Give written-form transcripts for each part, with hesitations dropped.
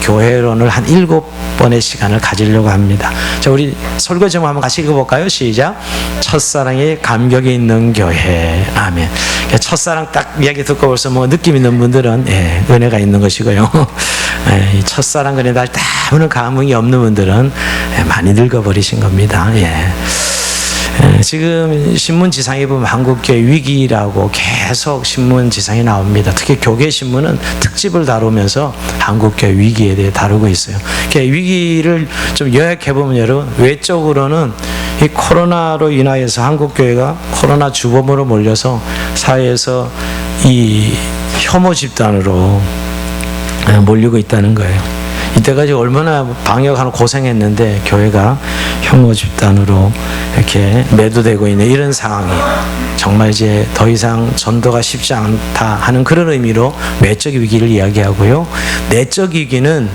교회론을 한 7번의 시간을 가지려고 합니다. 자, 우리 설교 제목 한번 같이 읽어볼까요? 시작. 첫사랑에 감격이 있는 교회. 아멘. 첫사랑 딱 이야기 듣고 벌써 뭐 느낌 있는 분들은 은혜가 있는 것이고요. 첫사랑 그래 날 아무런 감흥이 없는 분들은 많이 늙어버리신 겁니다. 지금 신문지상에 보면 한국교회 위기라고 계속 신문지상에 나옵니다. 특히 교계신문은 특집을 다루면서 한국교회 위기에 대해 다루고 있어요. 위기를 좀 요약해보면 여러분, 외적으로는 이 코로나로 인하여서 한국교회가 코로나 주범으로 몰려서 사회에서 이 혐오 집단으로 몰리고 있다는 거예요. 이때까지 얼마나 방역하는 고생했는데 교회가 혐오 집단으로 이렇게 매도되고 있는 이런 상황이 정말 이제 더 이상 전도가 쉽지 않다 하는 그런 의미로 외적 위기를 이야기하고요. 내적 위기는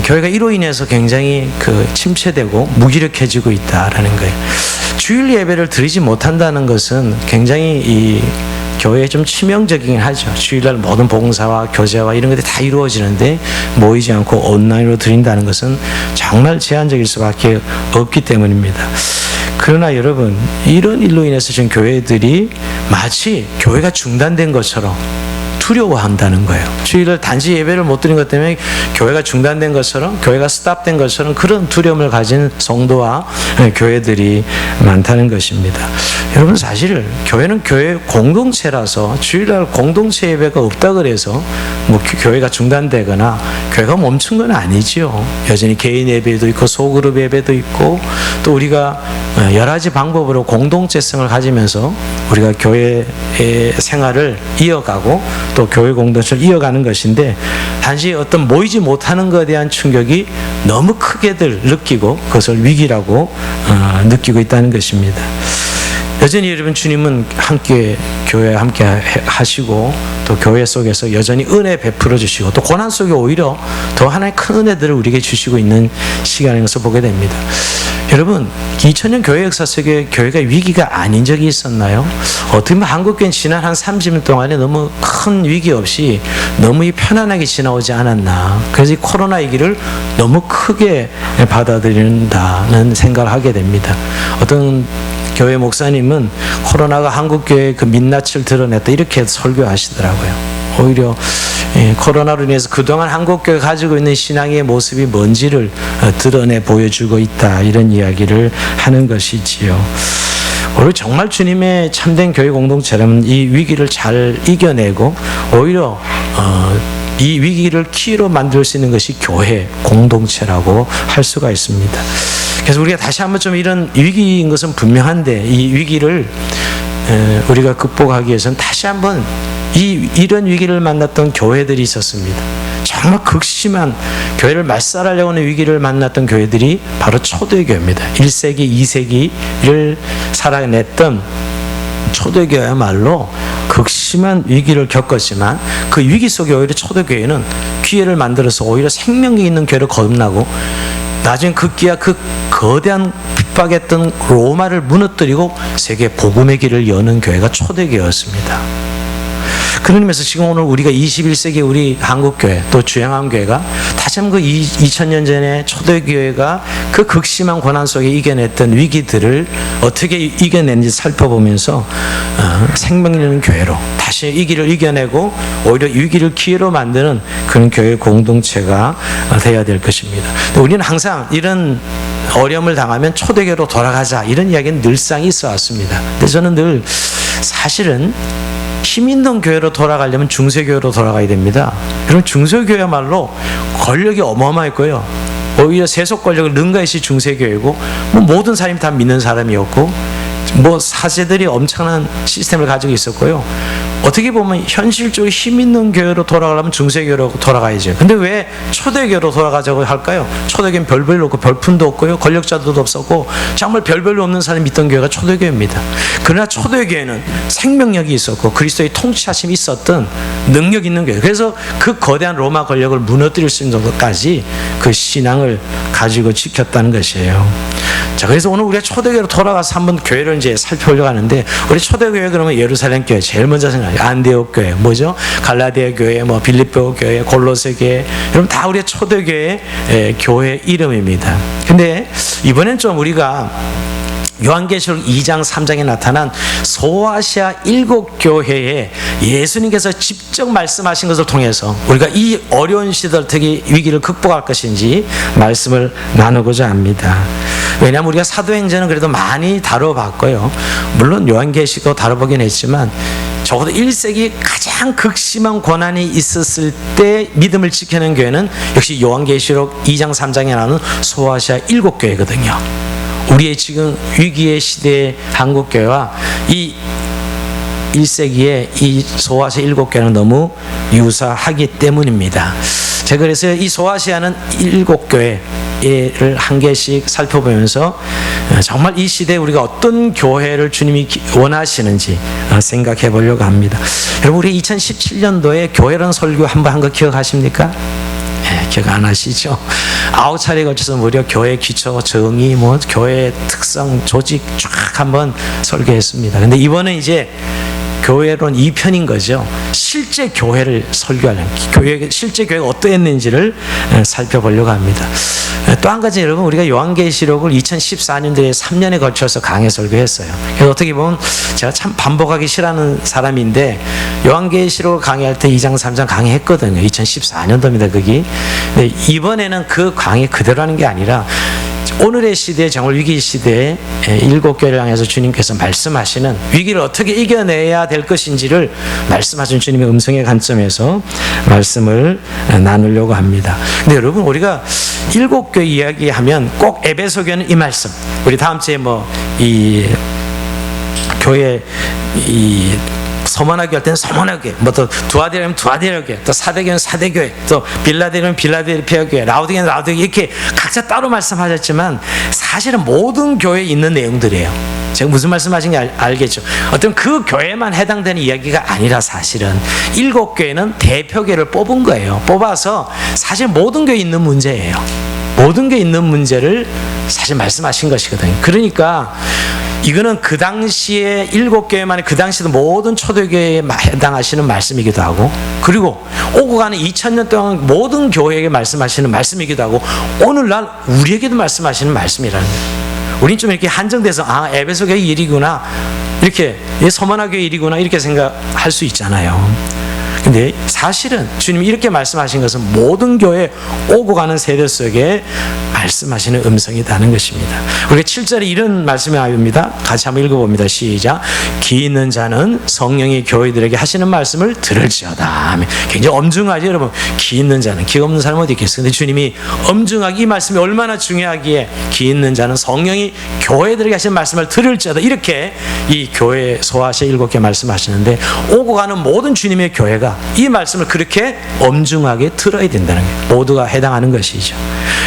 교회가 이로 인해서 굉장히 침체되고 무기력해지고 있다라는 거예요. 주일 예배를 드리지 못한다는 것은 굉장히 이 교회에 좀 치명적이긴 하죠. 주일날 모든 봉사와 교제와 이런 것들이 다 이루어지는데 모이지 않고 온라인으로 드린다는 것은 정말 제한적일 수밖에 없기 때문입니다. 그러나 여러분, 이런 일로 인해서 지금 교회들이 마치 교회가 중단된 것처럼 두려워한다는 거예요. 주일날 단지 예배를 못 드린 것 때문에 교회가 중단된 것처럼, 교회가 스탑된 것처럼 그런 두려움을 가진 성도와 교회들이 많다는 것입니다. 여러분, 사실 교회는 교회 공동체라서 주일날 공동체 예배가 없다 그래서 뭐 교회가 중단되거나 교회가 멈춘 건 아니죠. 여전히 개인 예배도 있고 소그룹 예배도 있고 또 우리가 여러 가지 방법으로 공동체성을 가지면서 우리가 교회의 생활을 이어가고 또 교회 공동체를 이어가는 것인데, 단지 어떤 모이지 못하는 것에 대한 충격이 너무 크게들 느끼고 그것을 위기라고 느끼고 있다는 것입니다. 여전히 여러분, 주님은 함께 교회에 함께 하시고 또 교회 속에서 여전히 은혜 베풀어 주시고 또 고난 속에 오히려 더 하나의 큰 은혜들을 우리에게 주시고 있는 시간에서 보게 됩니다. 여러분, 2000년 교회 역사 속에 교회가 위기가 아닌 적이 있었나요? 어떻게 보면 한국교회는 지난 한 30년 동안에 너무 큰 위기 없이 너무 편안하게 지나오지 않았나. 그래서 이 코로나 위기를 너무 크게 받아들인다는 생각을 하게 됩니다. 어떤 교회 목사님은 코로나가 한국교회의 그 민낯을 드러냈다 이렇게 설교하시더라고요. 오히려 코로나로 인해서 그동안 한국교회가 가지고 있는 신앙의 모습이 뭔지를 드러내 보여주고 있다, 이런 이야기를 하는 것이지요. 오히려 정말 주님의 참된 교회 공동체라면 이 위기를 잘 이겨내고 오히려 이 위기를 키로 만들 수 있는 것이 교회 공동체라고 할 수가 있습니다. 그래서 우리가 다시 한번 좀 이런 위기인 것은 분명한데, 이 위기를 우리가 극복하기 위해서는 다시 한번 이런 위기를 만났던 교회들이 있었습니다. 정말 극심한 교회를 말살하려고 하는 위기를 만났던 교회들이 바로 초대교회입니다. 1세기, 2세기를 살아냈던 초대교회야말로 극심한 위기를 겪었지만 그 위기 속에 오히려 초대교회는 기회를 만들어서 오히려 생명력 있는 교회를 거듭나고 나중에 그 거대한 핍박했던 로마를 무너뜨리고 세계 복음의 길을 여는 교회가 초대교회였습니다. 그런 의미에서 지금 오늘 우리가 21세기 우리 한국교회 또 주행함교회가 다시 한번 그 2000년 전에 초대교회가 그 극심한 고난 속에 이겨냈던 위기들을 어떻게 이겨냈는지 살펴보면서 생명 있는 교회로 다시 위기를 이겨내고 오히려 위기를 기회로 만드는 그런 교회 공동체가 되어야 될 것입니다. 우리는 항상 이런 어려움을 당하면 초대교회로 돌아가자, 이런 이야기는 늘상 있어 왔습니다. 근데 저는 늘 사실은 힘 있는 교회로 돌아가려면 중세교회로 돌아가야 됩니다. 여러분, 중세교회야말로 권력이 어마어마했고요. 오히려 세속 권력을 능가했이 중세교회고, 뭐 모든 사람이 다 믿는 사람이었고, 뭐 사제들이 엄청난 시스템을 가지고 있었고요. 어떻게 보면 현실적으로 힘 있는 교회로 돌아가려면 중세교회로 돌아가야죠. 근데 왜 초대교회로 돌아가자고 할까요? 초대교회는 별별로 없고 별품도 없고요, 권력자들도 없었고 정말 별별로 없는 사람이 믿던 교회가 초대교회입니다. 그러나 초대교회는 생명력이 있었고 그리스도의 통치하심이 있었던 능력 있는 교회. 그래서 그 거대한 로마 권력을 무너뜨릴 수 있는 정도까지 그 신앙을 가지고 지켰다는 것이에요. 자, 그래서 오늘 우리가 초대교회로 돌아가서 한번 교회를 이제 살펴보려고 하는데, 우리 초대교회 그러면 예루살렘 교회 제일 먼저 생각해요. 안디옥 교회, 뭐죠? 갈라디아 교회, 뭐 빌립보 교회, 골로새 교회, 여러분 다 우리의 초대교회 교회 이름입니다. 근데 이번엔 좀 우리가 요한계시록 2장 3장에 나타난 소아시아 7교회에 예수님께서 직접 말씀하신 것을 통해서 우리가 이 어려운 시절, 특히 위기를 극복할 것인지 말씀을 나누고자 합니다. 왜냐하면 우리가 사도행전은 그래도 많이 다뤄봤고요, 물론 요한계시록도 다뤄보긴 했지만 적어도 1세기 가장 극심한 고난이 있었을 때 믿음을 지켜낸 교회는 역시 요한계시록 2장 3장에 나오는 소아시아 7교회거든요. 우리의 지금 위기의 시대의 한국교회와 이 1세기의 이 소아시아 7교회는 너무 유사하기 때문입니다. 제가 그래서 이 소아시아는 7교회를 한 개씩 살펴보면서 정말 이 시대에 우리가 어떤 교회를 주님이 원하시는지 생각해 보려고 합니다. 여러분, 우리 2017년도에 교회론 설교 한번 한 거 기억하십니까? 기억 안 하시죠? 9차례에 걸쳐서 무려 교회 기초, 정의, 뭐 교회 특성, 조직 쫙 한번 설교했습니다. 근데 이번에 이제 교회론 2편인 거죠. 실제 교회를 설교하려는, 실제 교회가 어떠했는지를 살펴보려고 합니다. 또 한 가지, 여러분, 우리가 요한계시록을 2014년도에 3년에 걸쳐서 강해 설교했어요. 그래서 어떻게 보면 제가 참 반복하기 싫어하는 사람인데, 요한계시록을 강의할 때 2장 3장 강의했거든요. 2014년도입니다 거기. 근데 이번에는 그 강의 그대로 하는 게 아니라 오늘의 시대에, 정말 위기 시대에 7교회를 향해서 주님께서 말씀하시는 위기를 어떻게 이겨내야 될 것인지를 말씀하신 주님의 음성의 관점에서 말씀을 나누려고 합니다. 근데 여러분, 우리가 7교회 이야기하면 꼭 에베소교회는 이 말씀, 우리 다음 주에 뭐 이 교회 이 서머나교회 할 때는 서머나교회, 뭐 또 두아디라면 두아디라교회, 또 사대교회는 사대교회, 또 빌라델피아는 빌라델피아교회, 라우디게는 라우디게, 이렇게 각자 따로 말씀하셨지만 사실은 모든 교회에 있는 내용들이에요. 제가 무슨 말씀하신지 알겠죠? 어떤 그 교회만 해당되는 이야기가 아니라 사실은 7교회는 대표교회를 뽑은 거예요. 뽑아서 사실 모든 교회에 있는 문제예요. 모든 게 있는 문제를 사실 말씀하신 것이거든요. 그러니까 이거는 그 당시에 7교회만이 그 당시에도 모든 초대교회에 해당하시는 말씀이기도 하고, 그리고 오고 가는 2000년 동안 모든 교회에게 말씀하시는 말씀이기도 하고, 오늘날 우리에게도 말씀하시는 말씀이라는 거예요. 우린 좀 이렇게 한정돼서 에베소 교회 일이구나, 이렇게 서머나 교회 일이구나, 이렇게 생각할 수 있잖아요. 근데 사실은 주님이 이렇게 말씀하신 것은 모든 교회 오고 가는 세대 속에 말씀하시는 음성이라는 것입니다. 우리가 7절에 이런 말씀이 나옵니다. 같이 한번 읽어봅니다. 시작. 귀 있는 자는 성령이 교회들에게 하시는 말씀을 들을지어다. 굉장히 엄중하죠, 여러분. 귀 있는 자는, 귀 없는 사람은 어디 있겠어요? 근데 주님이 엄중하게 이 말씀이 얼마나 중요하기에 귀 있는 자는 성령이 교회들에게 하시는 말씀을 들을지어다, 이렇게 이 교회 소아시아 7교회 말씀하시는데, 오고 가는 모든 주님의 교회가 이 말씀을 그렇게 엄중하게 들어야 된다는 거예요. 모두가 해당하는 것이죠.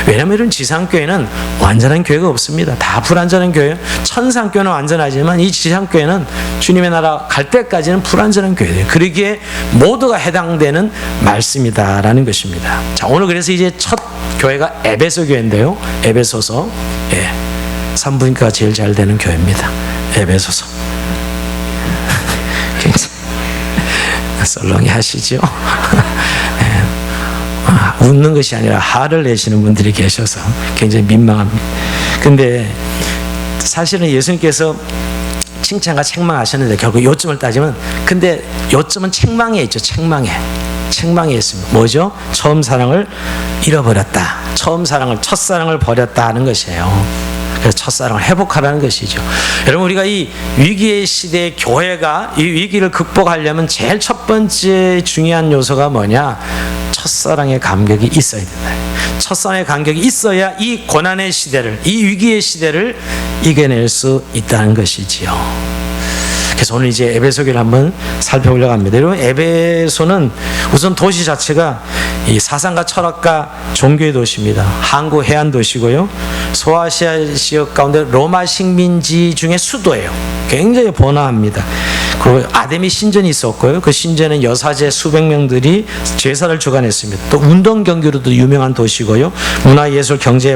왜냐하면 이런 지상교회는 완전한 교회가 없습니다. 다 불완전한 교회예요. 천상교회는 완전하지만 이 지상교회는 주님의 나라 갈 때까지는 불완전한 교회예요. 그러기에 모두가 해당되는 말씀이다라는 것입니다. 자, 오늘 그래서 이제 첫 교회가 에베소 교회인데요. 에베소서, 산부인과가 제일 잘 되는 교회입니다. 에베소서. 썰렁이 하시죠? 웃는 것이 아니라 화를 내시는 분들이 계셔서 굉장히 민망합니다. 근데 사실은 예수님께서 칭찬과 책망하셨는데 결국 요점을 따지면, 근데 요점은 책망에 있죠. 책망에 있습니다. 뭐죠? 처음 사랑을 잃어버렸다. 첫사랑을 버렸다 하는 것이에요. 그래서 첫사랑을 회복하라는 것이죠. 여러분, 우리가 이 위기의 시대의 교회가 이 위기를 극복하려면 제일 첫 번째 중요한 요소가 뭐냐? 첫사랑의 감격이 있어야 된다. 첫사랑의 감격이 있어야 이 고난의 시대를, 이 위기의 시대를 이겨낼 수 있다는 것이지요. 그래서 오늘 이제 에베소교를 한번 살펴보려고 합니다. 여러분, 에베소는 우선 도시 자체가 이 사상과 철학과 종교의 도시입니다. 항구 해안 도시고요. 소아시아 지역 가운데 로마 식민지 중에 수도예요. 굉장히 번화합니다. 그 아데미 신전이 있었고요. 그 신전은 여사제 수백 명들이 제사를 주관했습니다. 또 운동 경기로도 유명한 도시고요. 문화예술 경제의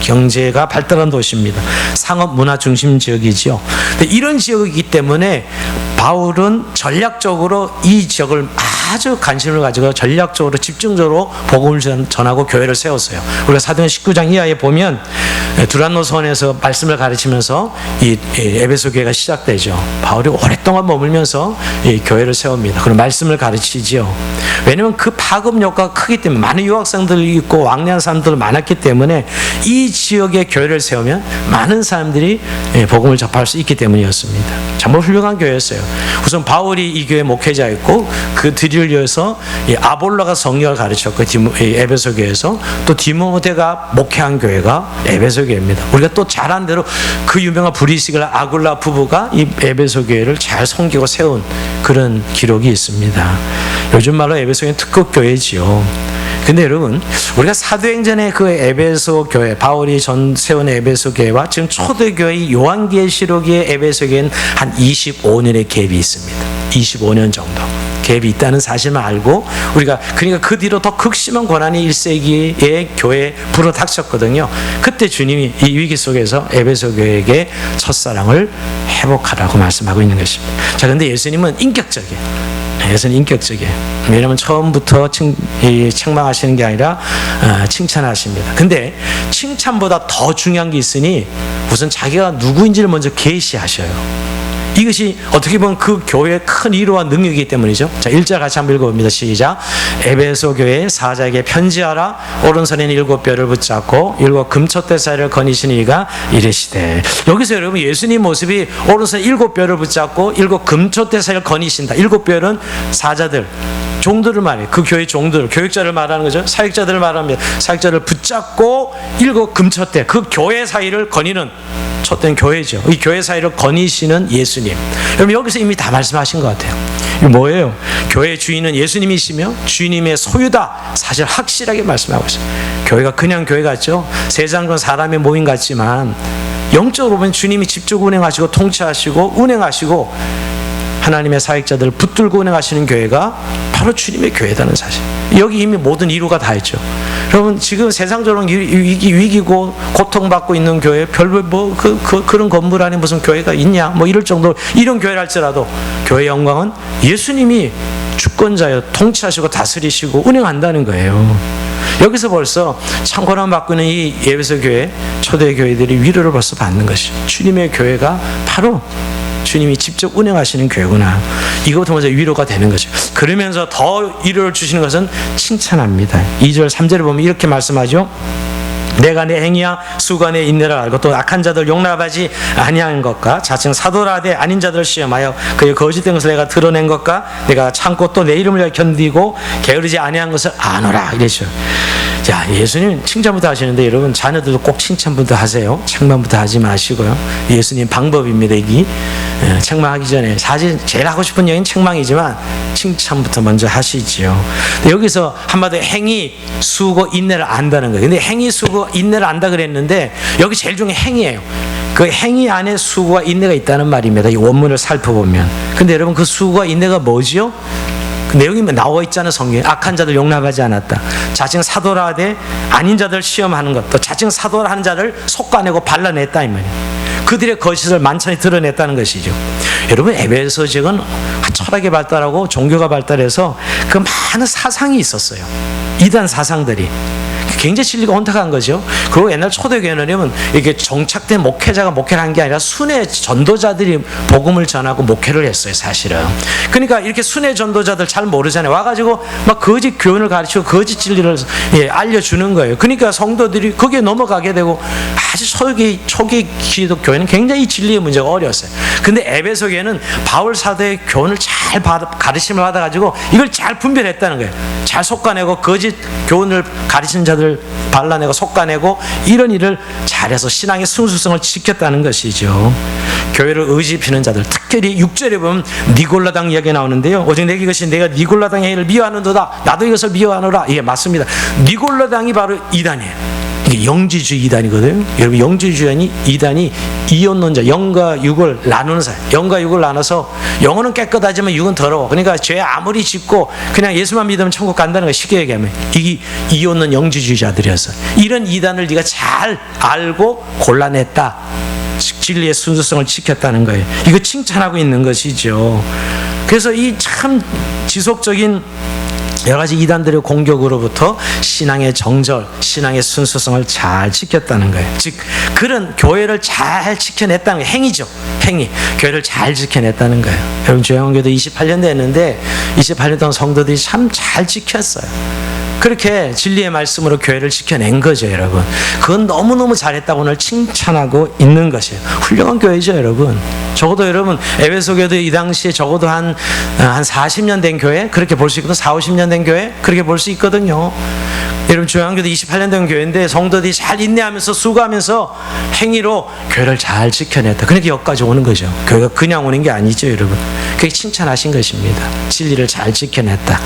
경제가 발달한 도시입니다. 상업 문화 중심 지역이죠. 근데 이런 지역이기 때문에 바울은 전략적으로 이 지역을 아주 관심을 가지고 전략적으로 집중적으로 복음을 전하고 교회를 세웠어요. 우리가 사도행 19장 이하에 보면 두란노선에서 말씀을 가르치면서 이 에베소 교회가 시작되죠. 바울이 오랫동안 머물면서 이 교회를 세웁니다. 그리고 말씀을 가르치죠. 왜냐하면 그 파급 효과가 크기 때문에 많은 유학생들이 있고 왕래한 사람들 많았기 때문에 이 지역에 교회를 세우면 많은 사람들이 복음을 접할 수 있기 때문이었습니다. 정말 훌륭한 교회였어요. 우선 바울이 이 교회 목회자였고 그 뒤를 이어서 아볼로가 성령을 가르쳤고 에베소 교회에서 또 디모데가 목회한 교회가 에베소 교회입니다. 우리가 또 잘한 대로 그 유명한 브리스길라 아굴라 부부가 이 에베소 교회를 잘 섬기고 세운 그런 기록이 있습니다. 요즘 말로 에베소 교회는 특급 교회지요. 근데 여러분, 우리가 사도행전의 그 에베소 교회, 바울이 세운 에베소 교회와 지금 초대교회 요한계시록의 에베소 교회는 한 25년의 갭이 있습니다. 25년 정도 갭이 있다는 사실만 알고 우리가 그러니까 그 뒤로 더 극심한 고난이 1세기의 교회에 불어닥쳤거든요. 그때 주님이 이 위기 속에서 에베소 교회에게 첫사랑을 회복하라고 말씀하고 있는 것입니다. 자, 근데 예수님은 인격적이에요. 예수는 인격적이에요. 왜냐하면 처음부터 책망하시는 게 아니라 칭찬하십니다. 근데 칭찬보다 더 중요한 게 있으니 우선 자기가 누구인지를 먼저 계시하셔요. 이것이 어떻게 보면 그 교회의 큰 위로와 능력이기 때문이죠. 자, 1절 같이 한번 읽어봅니다. 시작. 에베소 교회 사자에게 편지하라. 오른손에는 7뼈를 붙잡고 7 금촛대 사이를 거니시는 이가 이르시되. 여기서 여러분 예수님 모습이 오른손에 7뼈를 붙잡고 7 금촛대 사이를 거니신다. 7뼈는 사자들, 종들을 말해요. 그 교회 종들, 교육자를 말하는 거죠. 사역자들을 말합니다. 사역자를 붙잡고 7 금촛대, 그 교회 사이를 거니는 촛대는 교회죠. 이 교회 사이를 거니시는 예수님. 여러분 여기서 이미 다 말씀하신 것 같아요. 이거 뭐예요? 교회의 주인은 예수님이시며 주님의 소유다. 사실 확실하게 말씀하고 있어요. 교회가 그냥 교회 같죠. 세상은 사람의 모임 같지만 영적으로 보면 주님이 직접 운행하시고 통치하시고 운행하시고 하나님의 사역자들을 붙들고 운행하시는 교회가 바로 주님의 교회라는 사실. 여기 이미 모든 이루가 다 있죠. 여러분 지금 세상적으로 위기고 고통받고 있는 교회 별로 그런 건물 안에 무슨 교회가 있냐 뭐 이럴 정도로 이런 교회를 할지라도 교회의 영광은 예수님이 주권자여 통치하시고 다스리시고 운행한다는 거예요. 여기서 벌써 창고난 받고 있는 이 에베소 교회 초대 교회들이 위로를 벌써 받는 것이죠. 주님의 교회가 바로 주님이 직접 운행하시는 교회구나. 이것부터 먼저 위로가 되는 거죠. 그러면서 더 위로를 주시는 것은 칭찬합니다. 2절 3절을 보면 이렇게 말씀하죠. 내가 내 행위와 수가 내 인내를 알고 또 악한 자들 용납하지 아니한 것과 자칭 사도라되 아닌 자들을 시험하여 그의 거짓된 것을 내가 드러낸 것과 내가 참고 또 내 이름을 위하여 견디고 게으르지 아니한 것을 아노라 이랬죠. 자, 예수님 칭찬부터 하시는데 여러분 자녀들도 꼭 칭찬부터 하세요. 책망부터 하지 마시고요. 예수님 방법입니다. 이게 책망하기 전에 사실 제일 하고 싶은 얘기는 책망이지만 칭찬부터 먼저 하시지요. 여기서 한마디로 행위, 수고, 인내를 안다는 거예요. 근데 행위, 수고, 인내를 안다 그랬는데 여기 제일 중요한 행위예요. 그 행위 안에 수고와 인내가 있다는 말입니다. 이 원문을 살펴보면. 근데 여러분 그 수고와 인내가 뭐지요? 그 내용이 나와 있잖아요. 성경에. 악한 자들 용납하지 않았다. 자칭 사도라 하되 아닌 자들 시험하는 것. 또 자칭 사도라 하는 자를 솎아내고 발라냈다 이 말이에요. 그들의 거짓을 만천히 드러냈다는 것이죠. 여러분 에베소 지역은 철학이 발달하고 종교가 발달해서 그 많은 사상이 있었어요. 이단 사상들이. 굉장히 진리가 혼탁한 거죠. 그리고 옛날 초대교회는 이게 정착된 목회자가 목회를 한 게 아니라 순회 전도자들이 복음을 전하고 목회를 했어요, 사실은. 그러니까 이렇게 순회 전도자들 잘 모르잖아요. 와가지고 막 거짓 교훈을 가르치고 거짓 진리를 알려주는 거예요. 그러니까 성도들이 거기에 넘어가게 되고 아주 초기 기독교회는 굉장히 이 진리의 문제가 어려웠어요. 근데 에베소 교회는 바울 사도의 교훈을 잘 가르침을 받아가지고 이걸 잘 분별했다는 거예요. 잘 솎아내고 거짓 교훈을 가르치는 자들 발라내고 솎아내고 이런 일을 잘해서 신앙의 순수성을 지켰다는 것이죠. 교회를 의지피는 자들, 특별히 6절에 보면 니골라당 이야기 나오는데요. 오직 내게 이것이 내가 니골라당의 행위를 미워하는도다. 나도 이것을 미워하노라. 예, 맞습니다. 니골라당이 바로 이단이에요. 이게 영지주의 이단이거든요. 여러분, 영지주의 이단이 이혼론자, 영과 육을 나누는 사람. 영과 육을 나눠서 영혼은 깨끗하지만 육은 더러워. 그러니까 죄 아무리 짓고 그냥 예수만 믿으면 천국 간다는 거 쉽게 얘기하면 이게 이혼론 영지주의자들이었어. 이런 이단을 네가 잘 알고 골라냈다. 진리의 순수성을 지켰다는 거예요. 이거 칭찬하고 있는 것이죠. 그래서 이 참 지속적인 여러 가지 이단들의 공격으로부터 신앙의 정절, 신앙의 순수성을 잘 지켰다는 거예요. 즉 그런 교회를 잘 지켜냈다는 거예요. 행위죠. 행위. 교회를 잘 지켜냈다는 거예요. 여러분, 조영원교도 28년 됐는데 28년 동안 성도들이 참 잘 지켰어요. 그렇게 진리의 말씀으로 교회를 지켜낸 거죠, 여러분. 그건 너무너무 잘했다고 오늘 칭찬하고 있는 것이에요. 훌륭한 교회죠, 여러분. 적어도 여러분, 에베소교도 이 당시에 적어도 한 40년 된 교회, 그렇게 볼 수 있거든요. 40, 50년 된 교회, 그렇게 볼 수 있거든요. 여러분, 조양교도 28년 된 교회인데 성도들이 잘 인내하면서 수고하면서 행위로 교회를 잘 지켜냈다. 그러니까 여기까지 오는 거죠. 교회가 그냥 오는 게 아니죠, 여러분. 그게 칭찬하신 것입니다. 진리를 잘 지켜냈다.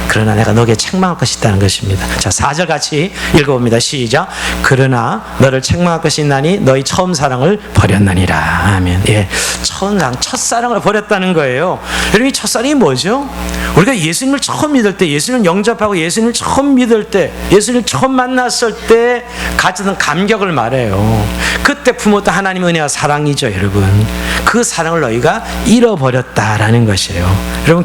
그러나 내가 너에게 책망할 것이 있다는 것입니다. 자, 4절 같이 읽어봅니다. 시작. 그러나 너를 책망할 것이 있나니 너희 처음 사랑을 버렸느니라. 아멘. 예, 첫사랑을 버렸다는 거예요. 여러분, 이 첫사랑이 뭐죠? 우리가 예수님을 처음 믿을 때, 예수님을 영접하고 예수님을 처음 믿을 때, 예수님을 처음 만났을 때 가졌던 감격을 말해요. 그때 품었던 하나님의 은혜와 사랑이죠, 여러분. 그 사랑을 너희가 잃어버렸다라는 것이에요. 여러분,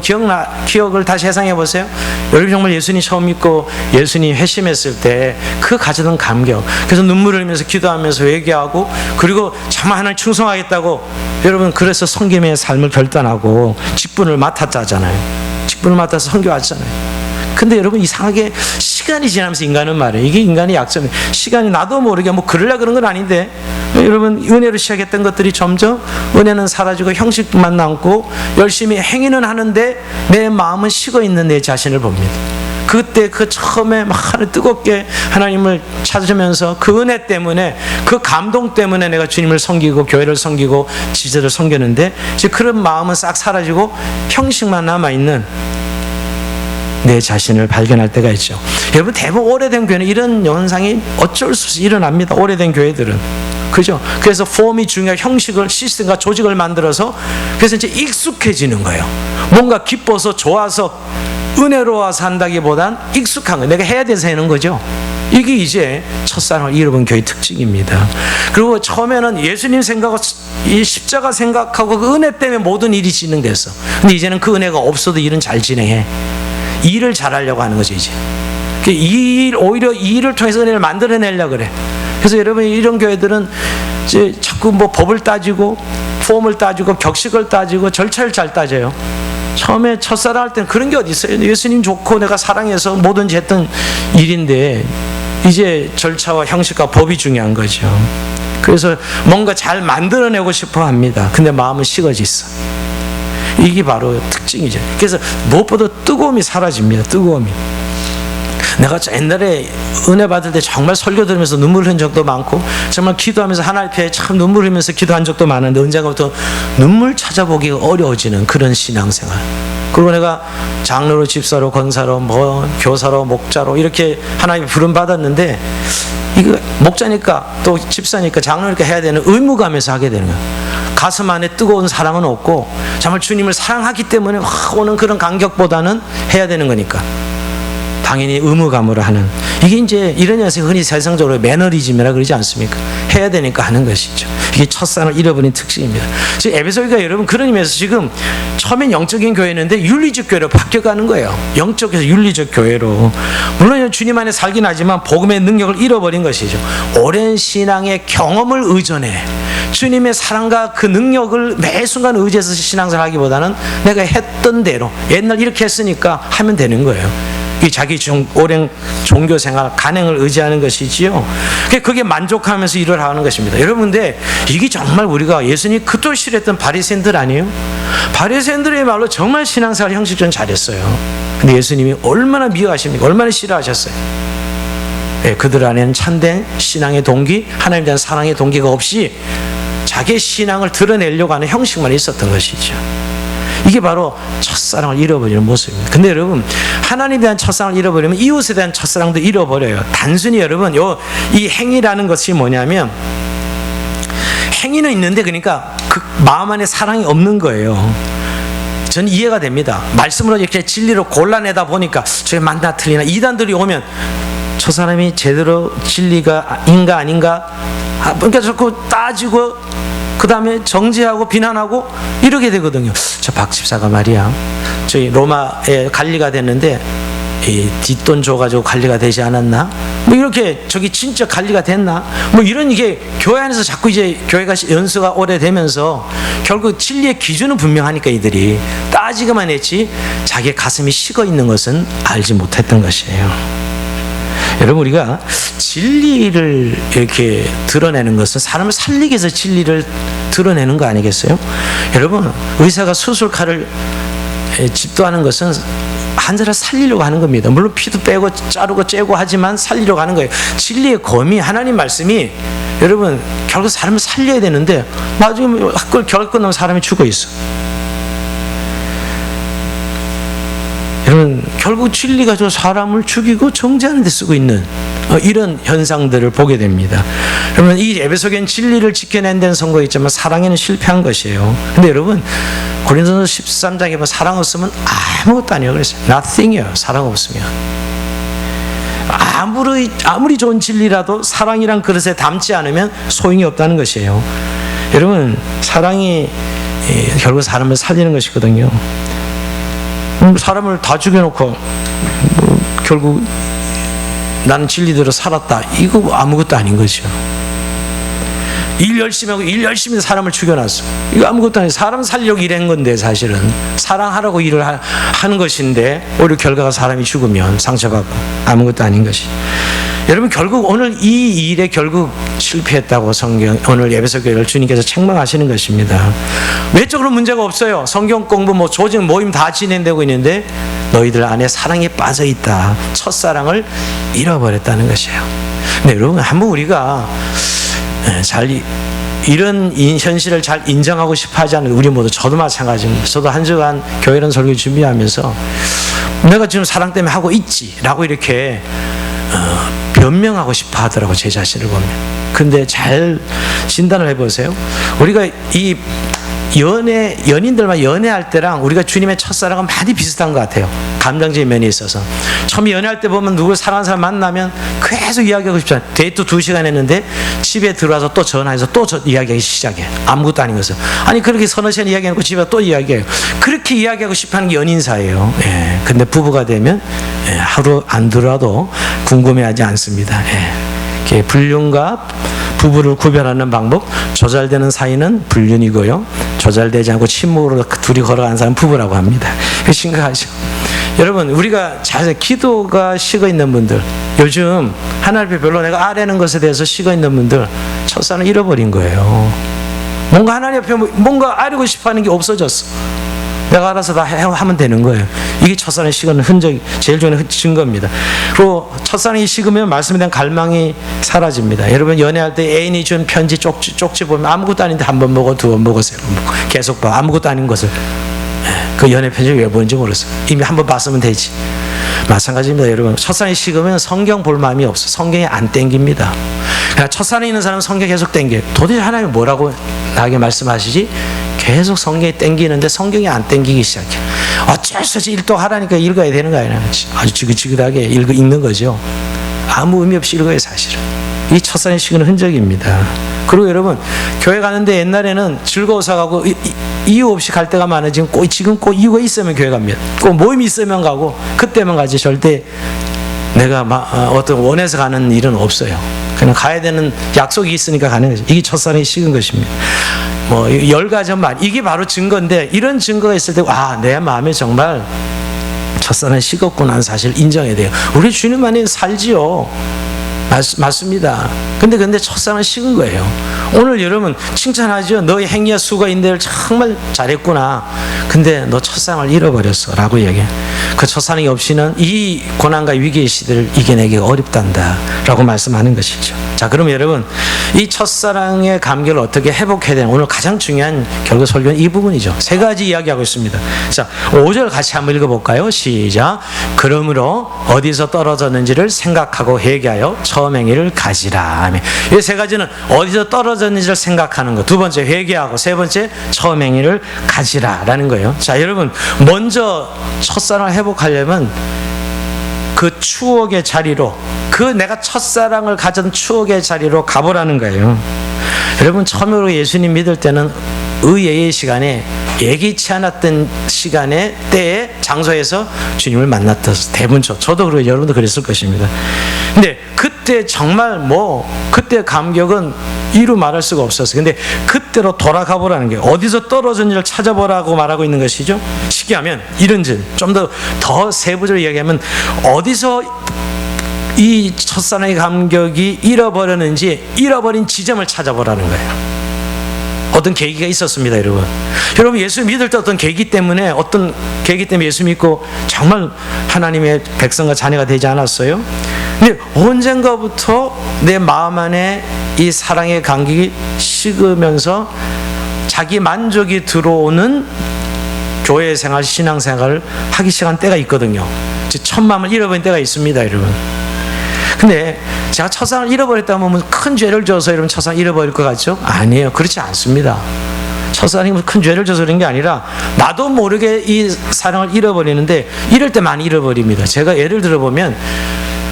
기억을 다시 회상해 보세요. 여러분, 정말 예수님 처음 믿고 예수님 회심했을 때 그 가졌던 감격, 그래서 눈물을 흘리면서 기도하면서 회개하고, 그리고 정말 하나님 충성하겠다고, 여러분, 그래서 성김의 삶을 결단하고 직분을 맡았잖아요. 직분을 맡아서 선교하잖아요. 근데 여러분, 이상하게 시간이 지나면서 인간은 말이에요. 이게 인간의 약점이에요. 시간이 나도 모르게 뭐 그러려고 그런 건 아닌데, 여러분, 은혜로 시작했던 것들이 점점 은혜는 사라지고 형식만 남고 열심히 행위는 하는데 내 마음은 식어있는 내 자신을 봅니다. 그때 그 처음에 막 뜨겁게 하나님을 찾으면서 그 은혜 때문에, 그 감동 때문에 내가 주님을 섬기고 교회를 섬기고 지체를 섬겼는데, 이제 그런 마음은 싹 사라지고 형식만 남아있는 내 자신을 발견할 때가 있죠. 여러분, 대부분 오래된 교회는 이런 현상이 어쩔 수 없이 일어납니다. 오래된 교회들은. 그죠? 그래서 폼이 중요한 형식을, 시스템과 조직을 만들어서, 그래서 이제 익숙해지는 거예요. 뭔가 기뻐서 좋아서 은혜로워서 한다기보단 익숙한 거예요. 내가 해야 돼서 하는 거죠. 이게 이제 첫사랑을 잃어본 교회의 특징입니다. 그리고 처음에는 예수님 생각하고 이 십자가 생각하고 그 은혜 때문에 모든 일이 진행됐어. 근데 이제는 그 은혜가 없어도 일은 잘 진행해. 일을 잘하려고 하는 거죠, 이제. 오히려 이 일을 통해서 은혜를 만들어내려고 그래. 그래서 여러분, 이런 교회들은 이제 자꾸 뭐 법을 따지고 폼을 따지고 격식을 따지고 절차를 잘 따져요. 처음에 첫사랑 할 때는 그런 게 어디 있어요? 예수님 좋고 내가 사랑해서 뭐든지 했던 일인데, 이제 절차와 형식과 법이 중요한 거죠. 그래서 뭔가 잘 만들어내고 싶어 합니다. 근데 마음은 식어졌어. 이게 바로 특징이죠. 그래서 무엇보다 뜨거움이 사라집니다. 뜨거움이. 내가 옛날에 은혜 받을 때 정말 설교 들으면서 눈물 흘린 적도 많고, 정말 기도하면서 하나님 앞에 참 눈물 흘리면서 기도한 적도 많은데, 언젠가부터 눈물 찾아보기가 어려워지는 그런 신앙생활. 그리고 내가 장로로, 집사로, 권사로, 뭐 교사로, 목자로 이렇게 하나님 부름 받았는데, 이거 목자니까 또 집사니까 장로니까 해야 되는 의무감에서 하게 되는 거예요. 가슴 안에 뜨거운 사랑은 없고, 정말 주님을 사랑하기 때문에 오는 그런 간격보다는 해야 되는 거니까 당연히 의무감으로 하는, 이게 이제 이런 녀석이 흔히 세상적으로 매너리즘이라 그러지 않습니까? 해야 되니까 하는 것이죠. 이게 첫사랑을 잃어버린 특징입니다. 지금 에베소교가 여러분 그런 의미에서 지금 처음엔 영적인 교회였는데 윤리적 교회로 바뀌어가는 거예요. 영적에서 윤리적 교회로. 물론 주님 안에 살긴 하지만 복음의 능력을 잃어버린 것이죠. 오랜 신앙의 경험을 의존해 주님의 사랑과 그 능력을 매 순간 의지해서 신앙생활 하기보다는 내가 했던 대로 옛날 이렇게 했으니까 하면 되는 거예요. 자기 오랜 종교생활, 간행을 의지하는 것이지요. 그게 만족하면서 일을 하는 것입니다. 여러분들, 이게 정말 우리가 예수님 그토록 싫어했던 바리새인들 아니에요? 바리새인들의 말로 정말 신앙생활 형식전 잘했어요. 근데 예수님이 얼마나 미워하십니까? 얼마나 싫어하셨어요? 네, 그들 안에는 참된 신앙의 동기, 하나님에 대한 사랑의 동기가 없이 자기의 신앙을 드러내려고 하는 형식만 있었던 것이죠. 이게 바로 첫사랑을 잃어버리는 모습입니다. 근데 여러분, 하나님에 대한 첫사랑을 잃어버리면 이웃에 대한 첫사랑도 잃어버려요. 단순히 여러분, 이 행위라는 것이 뭐냐면, 행위는 있는데 그러니까 그 마음 안에 사랑이 없는 거예요. 저는 이해가 됩니다. 말씀으로 이렇게 진리로 골라내다 보니까 저게 맞나 틀리나 이단들이 오면 저 사람이 제대로 진리가 인가 아닌가, 그러니까 자꾸 따지고 그 다음에 정죄하고 비난하고 이러게 되거든요. 저 박 집사가 말이야, 저희 로마에 관리가 됐는데 이 뒷돈 줘가지고 관리가 되지 않았나? 뭐 이렇게 저기 진짜 관리가 됐나? 뭐 이런, 이게 교회 안에서 자꾸 이제 교회가 연수가 오래되면서 결국 진리의 기준은 분명하니까 이들이 따지기만 했지 자기의 가슴이 식어 있는 것은 알지 못했던 것이에요. 여러분, 우리가 진리를 이렇게 드러내는 것은 사람을 살리기 위해서 진리를 드러내는 거 아니겠어요? 여러분, 의사가 수술칼을 집도하는 것은 환자를 살리려고 하는 겁니다. 물론 피도 빼고 자르고 째고 하지만 살리려고 하는 거예요. 진리의 검이, 하나님 말씀이 여러분 결국 사람을 살려야 되는데 나중에 그걸 결국 끝나면 사람이 죽어 있어. 여러분, 결국 진리가 저 사람을 죽이고 정죄하는 데 쓰고 있는 이런 현상들을 보게 됩니다. 여러분, 이 에베소교회는 진리를 지켜낸 데는 성공이 있지만 사랑에는 실패한 것이에요. 근데 여러분, 고린도서 13장에 보면 사랑 없으면 아무것도 아니에요. 그랬어요. nothing이에요. 사랑 없으면. 아무리 좋은 진리라도 사랑이란 그릇에 담지 않으면 소용이 없다는 것이에요. 여러분, 사랑이 결국 사람을 살리는 것이거든요. 사람을 다 죽여놓고 결국 나는 진리대로 살았다, 이거 아무것도 아닌 거죠. 일 열심히 하고 일 열심히 해서 사람을 죽여놨어, 이거 아무것도 아니에요. 사람 살려고 일한 건데 사실은 사랑하라고 일을 하는 것인데 오히려 결과가 사람이 죽으면 상처받고 아무것도 아닌 것이. 여러분, 결국 오늘 이 일에 결국 실패했다고 성경, 오늘 에베소교회를 주님께서 책망하시는 것입니다. 외적으로 문제가 없어요. 성경 공부, 조직 모임 다 진행되고 있는데 너희들 안에 사랑에 빠져 있다. 첫사랑을 잃어버렸다는 것이에요. 근데 여러분, 한번 우리가 이런 현실을 잘 인정하고 싶어 하지 않는 우리 모두, 저도 마찬가지입니다. 저도 한 주간 교회론 설교 준비하면서 내가 지금 사랑 때문에 하고 있지 라고 이렇게 변명하고 싶어 하더라고, 제 자신을 보면. 근데 잘 진단을 해보세요. 우리가 이 연인들만 연애할 때랑 우리가 주님의 첫사랑은 많이 비슷한 것 같아요. 감정적인 면이 있어서. 처음에 연애할 때 보면 누굴 사랑하는 사람 만나면 계속 이야기하고 싶잖아요. 데이트 2시간 했는데 집에 들어와서 또 전화해서 또 이야기하기 시작해. 아무것도 아닌 것을. 아니, 그렇게 서너 시간 이야기해놓고 집에 또 이야기해요. 그렇게 이야기하고 싶어하는 게 연인사예요. 근데 부부가 되면 하루 안 들어도 궁금해하지 않습니다. 불륜과 부부를 구별하는 방법, 조잘되는 사이는 불륜이고요, 조잘되지 않고 침묵으로 둘이 걸어가는 사람은 부부라고 합니다. 심각하죠. 여러분, 우리가 잘 기도가 식어 있는 분들, 요즘 하나님 앞에 별로 내가 아뢰는 것에 대해서 식어 있는 분들, 첫사랑 잃어버린 거예요. 뭔가 하나님 앞에 뭔가 아뢰고 싶어하는 게 없어졌어. 내가 알아서 다 하면 되는 거예요. 이게 첫사랑이 식은 흔적이 제일 좋은 증거입니다. 그리고 첫사랑이 식으면 말씀에 대한 갈망이 사라집니다. 여러분, 연애할 때 애인이 준 편지 쪽지 보면 아무것도 아닌데 한 번 보고 두 번 보고 세 번 보고 계속 봐. 아무것도 아닌 것을. 그 연애 편지를 왜 보는지 모르겠어요. 이미 한 번 봤으면 되지. 마찬가지입니다. 여러분, 첫사랑이 식으면 성경 볼 마음이 없어. 성경이 안 땡깁니다. 그러니까 첫사랑이 있는 사람은 성경 계속 땡겨요. 도대체 하나님이 뭐라고 나에게 말씀하시지? 계속 성경이 땡기는데 성경이 안 땡기기 시작해. 어쩔 수 없이 일독하라니까 읽어야 되는 거 아니야. 아주 지긋지긋하게 읽는 거죠. 아무 의미 없이 읽어요, 사실은. 이 첫사랑이 식은 흔적입니다. 그리고 여러분, 교회 가는데 옛날에는 즐거워서 가고 이유 없이 갈 때가 많아지면 지금 꼭 이유가 있으면 교회 갑니다. 꼭 모임이 있으면 가고 그때만 가지 절대 내가 어떤 원해서 가는 일은 없어요. 그냥 가야 되는 약속이 있으니까 가는 거죠. 이게 첫사랑이 식은 것입니다. 10가지 말, 이게 바로 증거인데, 이런 증거가 있을 때, 내 마음에 정말 첫사랑이 식었구나 하는 사실 인정해야 돼요. 우리 주님 안에 살지요. 맞습니다. 근데 첫사랑은 식은 거예요. 오늘 여러분 칭찬하죠. 너의 행위와 수고가 인대를 정말 잘했구나. 근데 너 첫사랑을 잃어버렸어 라고 얘기해. 그 첫사랑이 없이는 이 고난과 위기의 시대를 이겨내기가 어렵단다 라고 말씀하는 것이죠. 자, 그럼 여러분 이 첫사랑의 감격을 어떻게 회복해야 되나, 오늘 가장 중요한 결국 설교는 이 부분이죠. 세 가지 이야기하고 있습니다. 자, 5절 같이 한번 읽어볼까요? 시작. 그러므로 어디서 떨어졌는지를 생각하고 회개하여 처음 행위를 가지라. 이 세 가지는 어디서 떨어졌는지를 생각하는 것, 두 번째 회개하고, 세 번째 처음 행위를 가지라 라는 거예요. 자, 여러분 먼저 첫사랑을 회복하려면 그 추억의 자리로, 그 내가 첫사랑을 가진 추억의 자리로 가보라는 거예요. 여러분 처음으로 예수님 믿을 때는 의예의 시간에, 예기치 않았던 시간에, 때에, 장소에서 주님을 만났던 대부분 저도 그러고 여러분도 그랬을 것입니다. 근데 그때 정말 그때 감격은 이루 말할 수가 없었어요. 근데 그때로 돌아가 보라는 게, 어디서 떨어졌는지를 찾아보라고 말하고 있는 것이죠. 쉽게 하면 이런 좀 더 세부적으로 이야기하면, 어디서 이 첫사랑의 감격이 잃어버렸는지 잃어버린 지점을 찾아보라는 거예요. 어떤 계기가 있었습니다, 여러분. 여러분 예수 믿을 때 어떤 계기 때문에 예수 믿고 정말 하나님의 백성과 자녀가 되지 않았어요? 근데 언젠가부터 내 마음 안에 이 사랑의 감격이 식으면서 자기 만족이 들어오는 교회 생활, 신앙 생활을 하기 시작한 때가 있거든요. 첫 마음을 잃어버린 때가 있습니다, 여러분. 근데 제가 첫사랑을 잃어버렸다면 큰 죄를 져서 여러분 첫사랑 잃어버릴 것 같죠? 아니에요. 그렇지 않습니다. 첫사랑이 큰 죄를 져서 그런 게 아니라 나도 모르게 이 사랑을 잃어버리는데, 이럴 때 많이 잃어버립니다. 제가 예를 들어보면,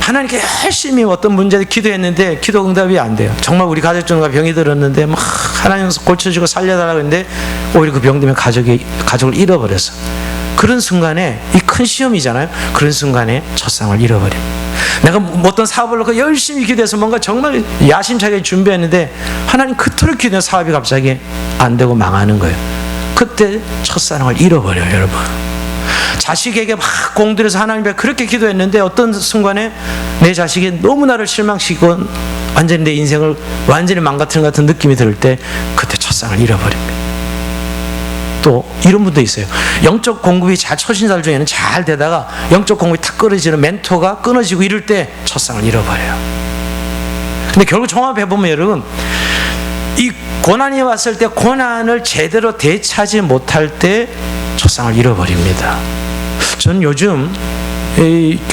하나님께 열심히 어떤 문제를 기도했는데 기도 응답이 안 돼요. 정말 우리 가족 중에 병이 들었는데 막 하나님 고쳐주고 살려달라고 했는데 오히려 그 병 때문에 가족을 잃어버렸어. 그런 순간에, 이 큰 시험이잖아요. 그런 순간에 첫사랑을 잃어버려요. 내가 어떤 사업을 놓고 열심히 기도해서 뭔가 정말 야심차게 준비했는데 하나님 그토록 기도해 사업이 갑자기 안 되고 망하는 거예요. 그때 첫사랑을 잃어버려요, 여러분. 자식에게 막 공들여서 하나님 앞에 그렇게 기도했는데 어떤 순간에 내 자식이 너무 나를 실망시키고 완전히 내 인생을 완전히 망가뜨린 것 같은 느낌이 들 때, 그때 첫사랑을 잃어버립니다. 또 이런 분도 있어요. 영적 공급이 초신자들 중에는 잘 되다가 영적 공급이 탁 끊어지는, 멘토가 끊어지고 이럴 때 첫사랑을 잃어버려요. 근데 결국 종합해보면 여러분, 이 고난이 왔을 때 고난을 제대로 대처하지 못할 때 첫사랑을 잃어버립니다. 저는 요즘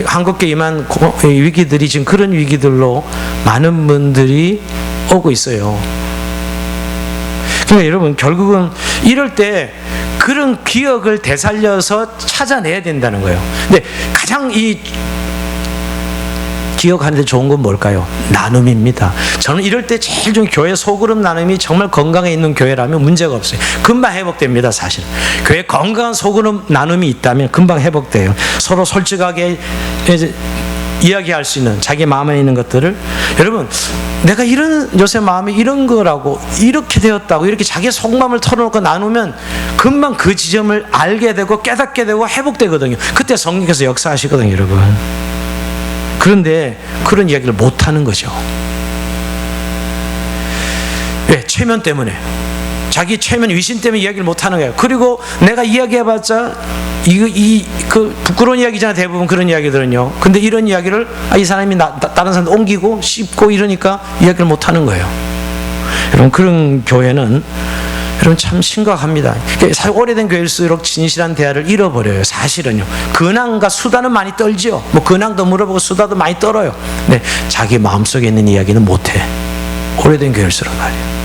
한국에 임한 위기들이 지금 그런 위기들로 많은 분들이 오고 있어요. 그러니까 여러분 결국은 이럴 때 그런 기억을 되살려서 찾아내야 된다는 거예요. 근데 가장 이 기억하는데 좋은 건 뭘까요? 나눔입니다. 저는 이럴 때 제일 좋은 교회 소그룹 나눔이 정말 건강에 있는 교회라면 문제가 없어요. 금방 회복됩니다, 사실. 교회 건강한 소그룹 나눔이 있다면 금방 회복돼요. 서로 솔직하게 이야기할 수 있는 자기 마음에 있는 것들을, 여러분 내가 요새 마음이 이런 거라고, 이렇게 되었다고 이렇게 자기 속마음을 털어놓고 나누면 금방 그 지점을 알게 되고 깨닫게 되고 회복되거든요. 그때 성령께서 역사하시거든요, 여러분. 그런데 그런 이야기를 못하는 거죠. 왜? 최면 때문에. 자기 최면 위신 때문에 이야기를 못하는 거예요. 그리고 내가 이야기해봤자 그 부끄러운 이야기잖아요, 대부분 그런 이야기들은요. 근데 이런 이야기를 이 사람이 다른 사람한테 옮기고 씹고 이러니까 이야기를 못하는 거예요. 여러분 그런 교회는 여러분 참 심각합니다. 그러니까 오래된 교회일수록 진실한 대화를 잃어버려요, 사실은요. 근황과 수다는 많이 떨지요. 근황도 물어보고 수다도 많이 떨어요. 근데 자기 마음속에 있는 이야기는 못해. 오래된 교회일수록 말이에요.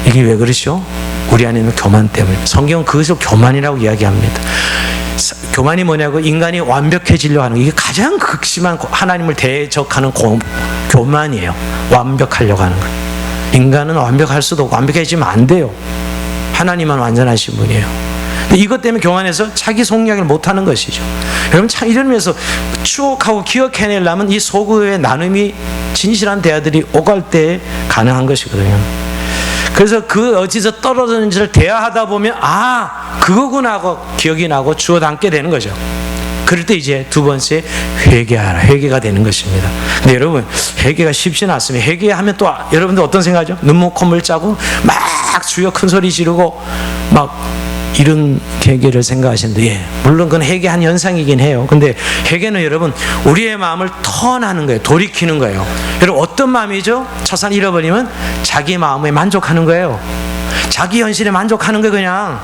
이게 왜 그러시오? 우리 안에 있는 교만 때문에. 성경은 그것을 교만이라고 이야기합니다. 교만이 뭐냐고, 인간이 완벽해지려고 하는, 이게 가장 극심한 하나님을 대적하는 교만이에요. 완벽하려고 하는 거예요. 인간은 완벽할 수도 없고 완벽해지면 안 돼요. 하나님만 완전하신 분이에요. 근데 이것 때문에 교만해서 자기 속이야기를 못하는 것이죠. 여러분 참 이러면서 추억하고 기억해내려면 이 소그룹의 나눔이, 진실한 대화들이 오갈 때 가능한 것이거든요. 그래서 그 어디서 떨어졌는지를 대화하다 보면 그거구나 하고 기억이 나고 주워 담게 되는 거죠. 그럴 때 이제 두 번째 회개하라. 회개가 되는 것입니다. 근데 여러분, 회개가 쉽지는 않습니다. 회개하면 또 여러분들 어떤 생각하죠? 눈물 콧물 짜고 막 주여 큰 소리 지르고 막 이런 회개를 생각하시는데, 예, 물론 그건 회개한 현상이긴 해요. 근데 회개는 여러분 우리의 마음을 턴하는 거예요. 돌이키는 거예요. 여러분 어떤 마음이죠? 첫산 잃어버리면 자기 마음에 만족하는 거예요. 자기 현실에 만족하는 거예요. 그냥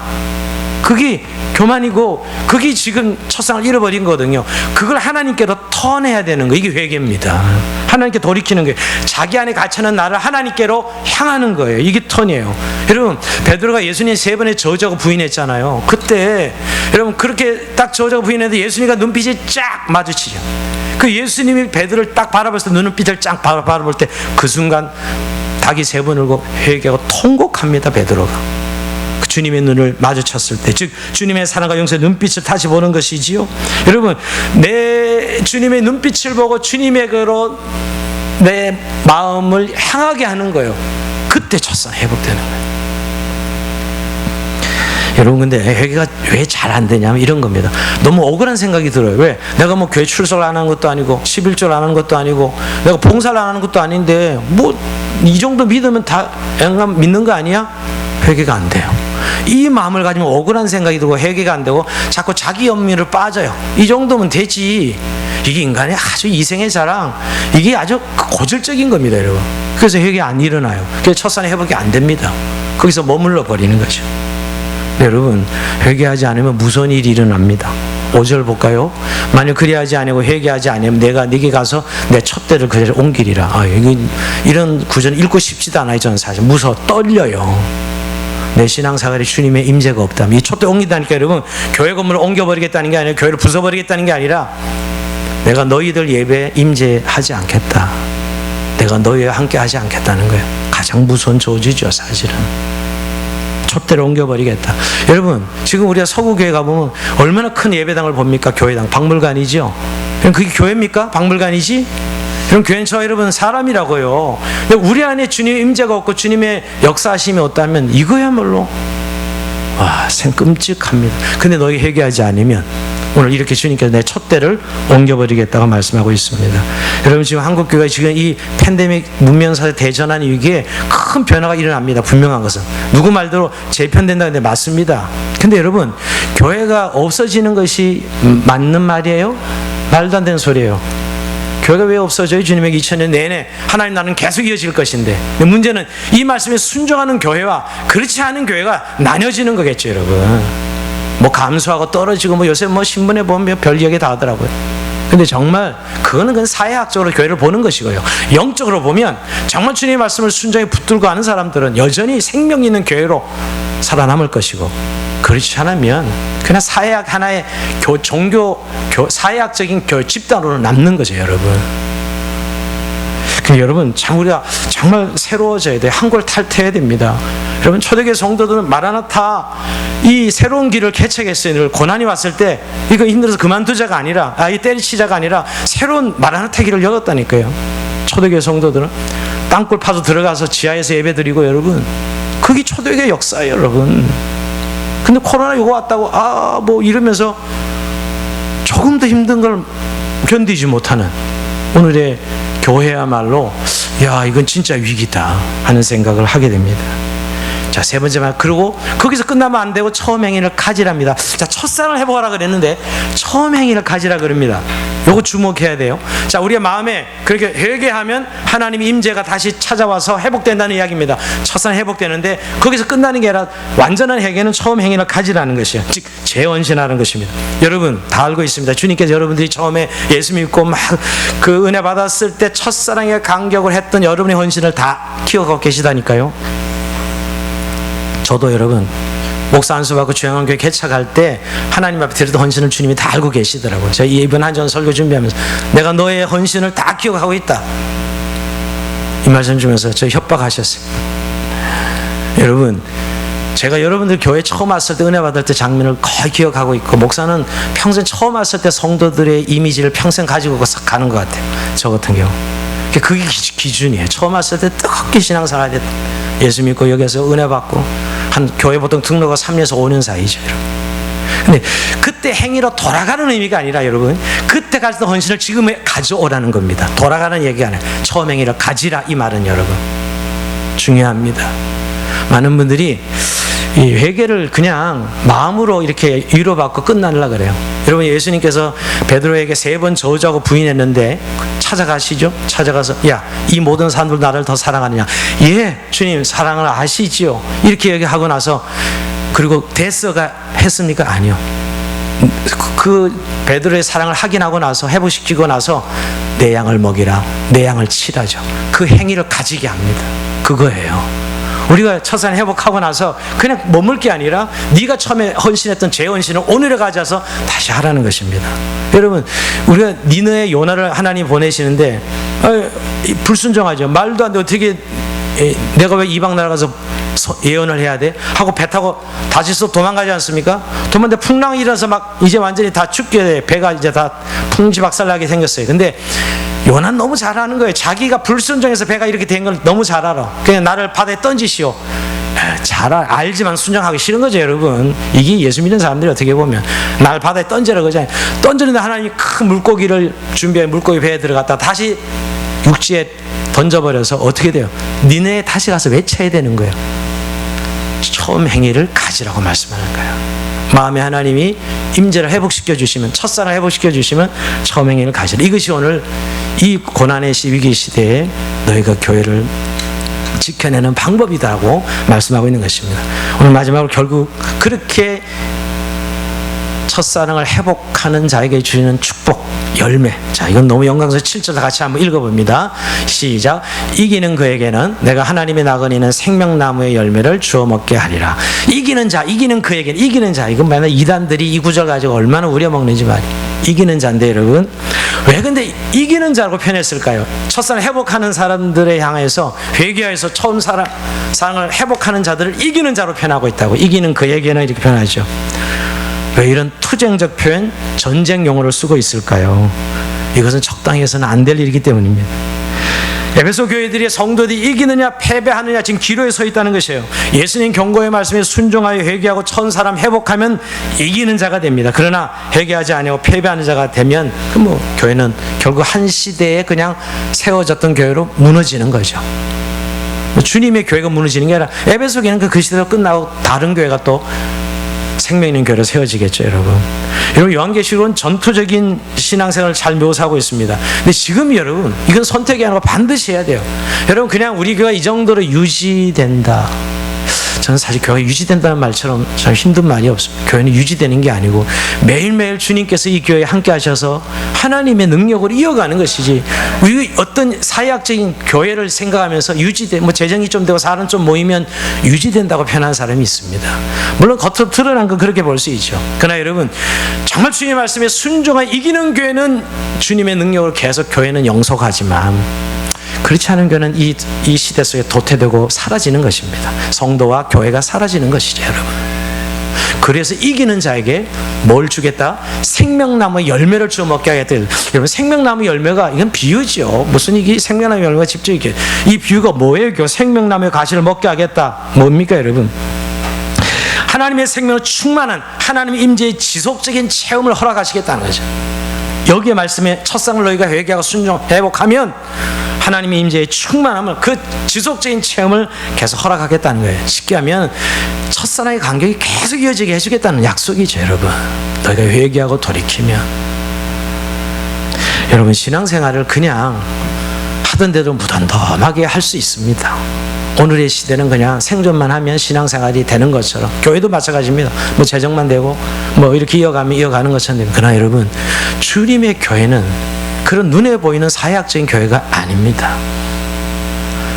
그게 교만이고 그게 지금 첫상을 잃어버린 거거든요. 그걸 하나님께로 턴해야 되는 거, 이게 회개입니다. 하나님께 돌이키는 거예요. 자기 안에 갇혀있는 나를 하나님께로 향하는 거예요. 이게 턴이에요. 여러분 베드로가 예수님 3번에 저주하고 부인했잖아요. 그때 여러분 그렇게 딱 저주하고 부인했는데 예수님과 눈빛이 쫙 마주치죠. 그 예수님이 베드로를 딱 바라봤을 때, 눈빛을 쫙 바라볼 때 그 순간 닭이 3번 울고 회개하고 통곡합니다. 베드로가 주님의 눈을 마주쳤을 때, 즉 주님의 사랑과 용서의 눈빛을 다시 보는 것이지요. 여러분 내 주님의 눈빛을 보고 주님의 그로 내 마음을 향하게 하는 거예요. 그때 첫상 회복되는 거예요. 여러분 근데 회개가 왜 잘 안 되냐면 이런 겁니다. 너무 억울한 생각이 들어요. 왜? 내가 뭐 교회 출석을 안 하는 것도 아니고 11조를 안 하는 것도 아니고 내가 봉사를 안 하는 것도 아닌데 뭐 이 정도 믿으면 다 영감 믿는 거 아니야? 회개가 안 돼요. 이 마음을 가지면 억울한 생각이 들고 회개가 안 되고 자꾸 자기 연민을 빠져요. 이 정도면 되지. 이게 인간의 아주 이생의 자랑, 이게 아주 고질적인 겁니다, 여러분. 그래서 회개 안 일어나요. 그래서 첫산에 회복이 안 됩니다. 거기서 머물러 버리는 거죠. 여러분 회개하지 않으면 무서운 일이 일어납니다. 5절 볼까요? 만약 그리하지 아니고 회개하지 아니면 내가 네게 가서 내 촛대를 그 자리에 옮기리라. 이런 구절은 읽고 싶지도 않아요. 저는 사실 무서워, 떨려요. 내 신앙생활에 주님의 임재가 없다면, 이 촛대 옮긴다니까 여러분 교회 건물을 옮겨버리겠다는 게 아니라 교회를 부숴버리겠다는 게 아니라 내가 너희들 예배에 임재하지 않겠다, 내가 너희와 함께 하지 않겠다는 거예요. 가장 무서운 조지죠 사실은. 촛대를 옮겨버리겠다. 여러분 지금 우리가 서구교회 가보면 얼마나 큰 예배당을 봅니까? 교회당, 박물관이죠. 그럼 그게 교회입니까? 박물관이지? 그럼 교회는 저 여러분 사람이라고요. 우리 안에 주님의 임재가 없고 주님의 역사하심이 없다면 이거야말로 끔찍합니다. 근데 너희 회개하지 않으면 오늘 이렇게 주님께서 내 촛대를 옮겨버리겠다고 말씀하고 있습니다. 여러분 지금 한국교회가 지금 이 팬데믹 문명사회 대전환 위기에 큰 변화가 일어납니다. 분명한 것은 누구 말대로 재편된다는데 맞습니다. 근데 여러분 교회가 없어지는 것이 맞는 말이에요? 말도 안 되는 소리예요. 교회가 왜 없어져요? 주님에게 2000년 내내 하나님 나라는 계속 이어질 것인데, 문제는 이 말씀에 순종하는 교회와 그렇지 않은 교회가 나뉘어지는 거겠죠. 여러분 뭐 감수하고 떨어지고 뭐 요새 뭐 신문에 보면 별 이야기 다 하더라고요. 근데 정말 그거는 그냥 사회학적으로 교회를 보는 것이고요, 영적으로 보면 정말 주님의 말씀을 순종에 붙들고 하는 사람들은 여전히 생명 있는 교회로 살아남을 것이고, 그렇지 않으면 그냥 사회학 하나의 사회학적인 집단으로 남는 거죠. 여러분 여러분 참 우리가 정말 새로워져야 돼요. 한골 탈퇴해야 됩니다. 여러분 초대교회 성도들은 마라나타 이 새로운 길을 개척했어요. 늘 고난이 왔을 때 이거 힘들어서 그만두자가 아니라 이 때리치자가 아니라 새로운 마라나타 길을 열었다니까요. 초대교회 성도들은 땅굴 파서 들어가서 지하에서 예배드리고, 여러분 그게 초대교회 역사예요. 여러분 근데 코로나 이거 왔다고 뭐 이러면서 조금 더 힘든 걸 견디지 못하는 오늘의 교회야말로 이건 진짜 위기다 하는 생각을 하게 됩니다. 자, 세 번째 말, 그리고 거기서 끝나면 안 되고 처음 행위를 가지랍니다. 자, 첫사랑을 해보라 그랬는데 처음 행위를 가지라 그럽니다. 요거 주목해야 돼요. 자, 우리의 마음에 그렇게 회개하면 하나님의 임재가 다시 찾아와서 회복된다는 이야기입니다. 첫사랑 회복되는데 거기서 끝나는 게 아니라 완전한 회개는 처음 행위를 가지라는 것이에요. 즉 재헌신하는 것입니다. 여러분 다 알고 있습니다. 주님께서 여러분들이 처음에 예수 믿고 막 그 은혜 받았을 때 첫사랑에 감격을 했던 여러분의 헌신을 다 기억하고 계시다니까요. 저도 여러분 목사 안수 받고 주영한교회 개척할 때 하나님 앞에 드렸던 헌신을 주님이 다 알고 계시더라고요. 제가 이번 한전 설교 준비하면서 내가 너의 헌신을 다 기억하고 있다, 이 말씀 주면서 저 협박하셨어요. 여러분 제가 여러분들 교회 처음 왔을 때 은혜 받을 때 장면을 거의 기억하고 있고, 목사는 평생 처음 왔을 때 성도들의 이미지를 평생 가지고 가는 것 같아요. 저 같은 경우 그게 기준이에요. 처음 왔을 때 뜨겁게 신앙생활 했다, 예수 믿고 여기서 은혜 받고 한 교회 보통 등록가 3년에서 5년 사이죠. 근데 그때 행위로 돌아가는 의미가 아니라 여러분, 그때 가졌던 헌신을 지금에 가져오라는 겁니다. 돌아가는 얘기가 아니라 처음 행위를 가지라, 이 말은 여러분 중요합니다. 많은 분들이 이 회개를 그냥 마음으로 이렇게 위로받고 끝나려 그래요. 여러분, 예수님께서 베드로에게 3번 저주하고 부인했는데 찾아가시죠. 찾아가서 야, 이 모든 사람들 나를 더 사랑하느냐? 예, 주님 사랑을 아시지요. 이렇게 얘기하고 나서 그리고 됐어가 했습니까? 아니요. 그 베드로의 사랑을 확인하고 나서, 회복시키고 나서 내 양을 먹이라, 내 양을 치라죠. 그 행위를 가지게 합니다. 그거예요. 우리가 첫사랑 회복하고 나서 그냥 머물 게 아니라 네가 처음에 헌신했던 제 헌신을 오늘에 가져서 다시 하라는 것입니다. 여러분, 우리가 니느의 요나를 하나님 보내시는데 불순종하죠. 말도 안 돼. 어떻게 내가 왜 이방 나라 가서 예언을 해야 돼? 하고 배 타고 다시서 도망가지 않습니까? 도망가는데 풍랑이 일어나서 막 이제 완전히 다 죽게 돼. 배가 이제 다 풍지박살나게 생겼어요. 근데 요나는 너무 잘하는 거예요. 자기가 불순종해서 배가 이렇게 된 걸 너무 잘 알아. 그냥 나를 바다에 던지시오. 잘 알지만 순종하기 싫은 거죠, 여러분. 이게 예수 믿는 사람들이 어떻게 보면 나를 바다에 던져라 그러잖아요. 던지는데 하나님이 큰 물고기를 준비해 물고기 배에 들어갔다 다시 육지에 던져버려서 어떻게 돼요? 니네에 다시 가서 외쳐야 되는 거예요. 처음 행위를 가지라고 말씀하는 거예요. 마음에 하나님이 임재를 회복시켜 주시면, 첫사랑을 회복시켜 주시면 처음 행위를 가지라. 이것이 오늘 이 고난의 위기 시대에 너희가 교회를 지켜내는 방법이다라고 말씀하고 있는 것입니다. 오늘 마지막으로 결국 그렇게 첫사랑을 회복하는 자에게 주시는 축복, 열매. 자, 이건 너무 영광스러워. 7절 같이 한번 읽어봅니다. 시작. 이기는 그에게는 내가 하나님의 나그네는 생명나무의 열매를 주워 먹게 하리라. 이기는 자, 이기는 그에게는, 이기는 자. 이건 맨날 이단들이 이 구절 가지고 얼마나 우려먹는지 말이에요. 이기는 자인데 여러분, 왜 근데 이기는 자라고 표현했을까요? 첫사랑 회복하는 사람들에 향해서, 회개하여서 처음 사랑을 회복하는 자들을 이기는 자로 표현하고 있다고. 이기는 그에게는 이렇게 표현하죠. 왜 이런 투쟁적 표현, 전쟁 용어를 쓰고 있을까요? 이것은 적당히 해서는 안 될 일이기 때문입니다. 에베소 교회들이 성도들이 이기느냐 패배하느냐 지금 기로에 서 있다는 것이에요. 예수님 경고의 말씀에 순종하여 회개하고 천 사람 회복하면 이기는 자가 됩니다. 그러나 회개하지 아니하고 패배하는 자가 되면 교회는 결국 한 시대에 그냥 세워졌던 교회로 무너지는 거죠. 주님의 교회가 무너지는 게 아니라 에베소 교회는 그 시대로 끝나고 다른 교회가 또 생명 있는 교회로 세워지겠죠, 여러분. 여러분, 요한계시록은 전투적인 신앙생활을 잘 묘사하고 있습니다. 근데 지금 여러분, 이건 선택이 아니고 반드시 해야 돼요. 여러분, 그냥 우리 교회가 이 정도로 유지된다. 저는 사실 교회가 유지된다는 말처럼 참 힘든 말이 없습니다. 교회는 유지되는 게 아니고 매일매일 주님께서 이 교회에 함께 하셔서 하나님의 능력으로 이어가는 것이지, 우리 어떤 사회학적인 교회를 생각하면서 재정이 좀 되고 사람 좀 모이면 유지된다고 표현하는 사람이 있습니다. 물론 겉으로 드러난 건 그렇게 볼 수 있죠. 그러나 여러분, 정말 주님의 말씀에 순종하여 이기는 교회는 주님의 능력으로 계속 교회는 영속하지만, 그렇지 않은 교회는 이 시대 속에 도태되고 사라지는 것입니다. 성도와 교회가 사라지는 것이죠, 여러분. 그래서 이기는 자에게 뭘 주겠다? 생명나무 열매를 주어 먹게 하겠다. 여러분, 생명나무 열매가 이건 비유죠. 무슨 이게 생명나무 열매가 직접 이렇게, 이 비유가 뭐예요? 생명나무의 가시를 먹게 하겠다. 뭡니까, 여러분? 하나님의 생명으로 충만한 하나님의 임재의 지속적인 체험을 허락하시겠다는 거죠. 여기에 말씀에 첫상을 너희가 회개하고 순종 회복하면 하나님의 임재의 충만함을, 그 지속적인 체험을 계속 허락하겠다는 거예요. 쉽게 하면 첫사랑의 간격이 계속 이어지게 해주겠다는 약속이죠, 여러분. 너희가 회개하고 돌이키면. 여러분, 신앙생활을 그냥 하던 대로 무덤덤하게 할 수 있습니다. 오늘의 시대는 그냥 생존만 하면 신앙생활이 되는 것처럼, 교회도 마찬가지입니다. 재정만 되고 이렇게 이어가는 것처럼 됩니다. 그러나 여러분, 주님의 교회는 그런 눈에 보이는 사회학적인 교회가 아닙니다.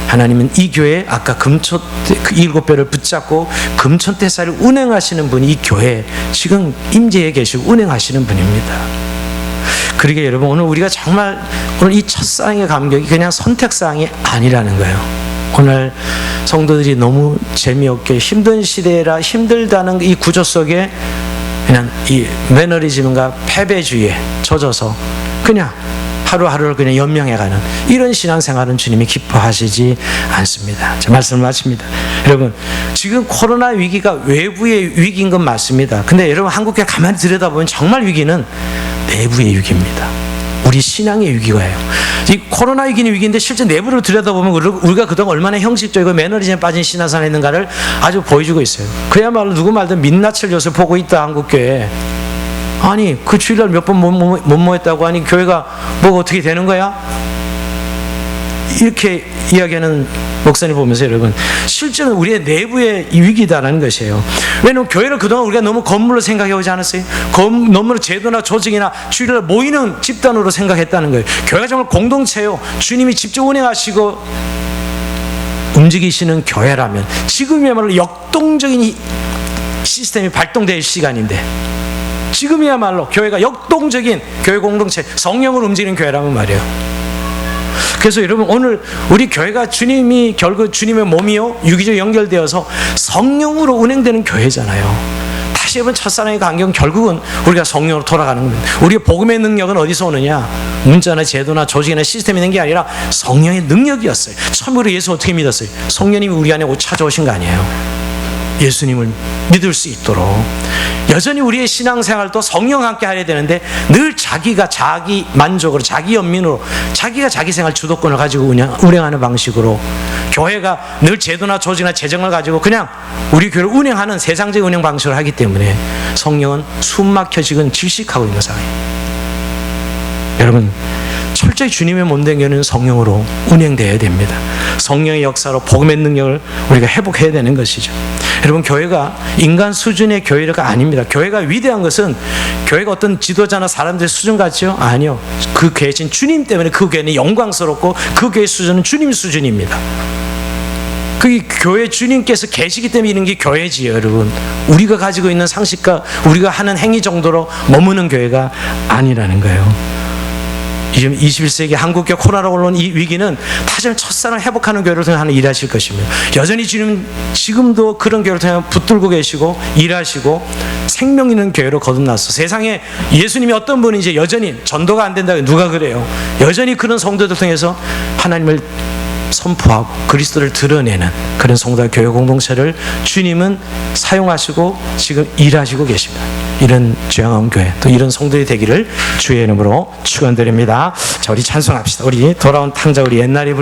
하나님은 이 교회에 아까 금초 7배를 붙잡고 금천대사를 운행하시는 분이 이 교회에 지금 임재해 계시고 운행하시는 분입니다. 그러게 여러분, 오늘 우리가 정말 오늘 이 첫사랑의 감격이 그냥 선택사항이 아니라는 거예요. 오늘 성도들이 너무 재미없게 힘든 시대라 힘들다는 이 구조 속에 그냥 이 매너리즘과 패배주의에 젖어서 그냥 하루하루를 그냥 연명해가는 이런 신앙생활은 주님이 기뻐하시지 않습니다. 제 말씀을 마칩니다. 여러분, 지금 코로나 위기가 외부의 위기인 건 맞습니다. 근데 여러분, 한국교회 가만히 들여다보면 정말 위기는 내부의 위기입니다. 우리 신앙의 위기가예요. 이 코로나 위기는 위기인데 실제 내부를 들여다보면 우리가 그동안 얼마나 형식적이고 매너리즘에 빠진 신앙생활을 했는가를 아주 보여주고 있어요. 그야말로 누구 말든 민낯을 요새 보고 있다, 한국교회. 아니, 그 주일날 몇 번 못 모였다고 하니 교회가 뭐가 어떻게 되는 거야? 이렇게 이야기하는 목사님 보면서 여러분, 실제는 우리의 내부의 위기다라는 것이에요. 왜냐하면 교회를 그동안 우리가 너무 건물로 생각해 오지 않았어요? 너무 제도나 조직이나 주일날 모이는 집단으로 생각했다는 거예요. 교회가 정말 공동체요, 주님이 직접 운행하시고 움직이시는 교회라면 지금이야말로 역동적인 시스템이 발동될 시간인데, 지금이야말로 교회가 역동적인 교회 공동체, 성령으로 움직이는 교회라면 말이에요. 그래서 여러분, 오늘 우리 교회가 주님이 결국 주님의 몸이요, 유기적으로 연결되어서 성령으로 운행되는 교회잖아요. 다시 한번 첫사랑의 관계는 결국은 우리가 성령으로 돌아가는 겁니다. 우리의 복음의 능력은 어디서 오느냐? 문자나 제도나 조직이나 시스템이 있는 게 아니라 성령의 능력이었어요. 처음으로 예수 어떻게 믿었어요? 성령님이 우리 안에 찾아오신 거 아니에요? 예수님을 믿을 수 있도록. 여전히 우리의 신앙생활도 성령과 함께 하야 되는데 늘 자기가 자기 만족으로, 자기 연민으로, 자기가 자기 생활 주도권을 가지고 운행하는 방식으로, 교회가 늘 제도나 조직이나 재정을 가지고 그냥 우리 교회를 운행하는 세상적인 운행 방식을 하기 때문에 성령은 숨막혀 지금 질식하고 있는 상황이에요. 여러분, 철저히 주님의 몸 된 교회는 성령으로 운행되어야 됩니다. 성령의 역사로 복음의 능력을 우리가 회복해야 되는 것이죠. 여러분, 교회가 인간 수준의 교회가 아닙니다. 교회가 위대한 것은 교회가 어떤 지도자나 사람들의 수준 같죠? 아니요. 그 계신 주님 때문에 그 교회는 영광스럽고 그 교회의 수준은 주님 수준입니다. 그 교회 주님께서 계시기 때문에 이런 게 교회지요, 여러분. 우리가 가지고 있는 상식과 우리가 하는 행위 정도로 머무는 교회가 아니라는 거예요. 21세기 한국교회 코로나로 올라온 이 위기는 다시 첫사랑을 회복하는 교회를 통해 하는 일하실 것입니다. 여전히 주님 지금도 그런 교회를 통해 붙들고 계시고 일하시고 생명 있는 교회로 거듭났어. 세상에 예수님이 어떤 분인지 여전히 전도가 안 된다고 누가 그래요? 여전히 그런 성도들 통해서 하나님을 선포하고 그리스도를 드러내는 그런 성도와 교회 공동체를 주님은 사용하시고 지금 일하시고 계십니다. 이런 주양한 교회, 또 이런 성도들이 되기를 주의 이름으로 축원드립니다. 자, 우리 찬송합시다. 우리 돌아온 탕자, 우리 옛날에